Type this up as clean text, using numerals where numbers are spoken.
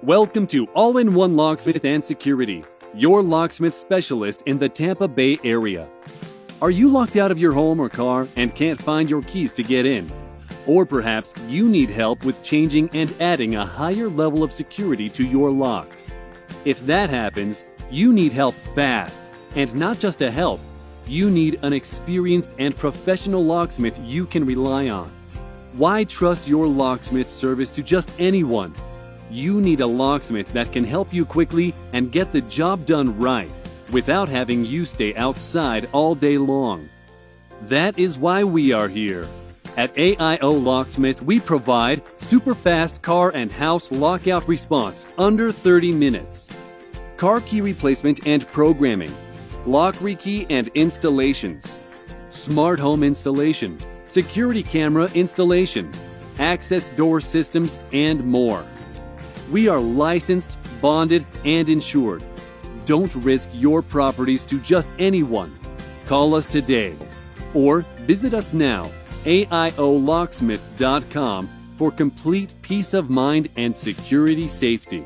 Welcome to All In One Locksmith and Security, your locksmith specialist in the Tampa Bay area. Are you locked out of your home or car and can't find your keys to get in? Or perhaps you need help with changing and adding a higher level of security to your locks. If that happens, you need help fast, and not just a help. You need an experienced and professional locksmith you can rely on. Why trust your locksmith service to just anyone? You need a locksmith that can help you quickly and get the job done right, without having you stay outside all day long. That is why we are here. At AIO Locksmith, we provide super fast car and house lockout response under 30 minutes, car key replacement and programming, lock rekey and installations, smart home installation, security camera installation, access door systems, and more. We are licensed, bonded, and insured. Don't risk your properties to just anyone. Call us today or visit us now, aiolocksmith.com, for complete peace of mind and security safety.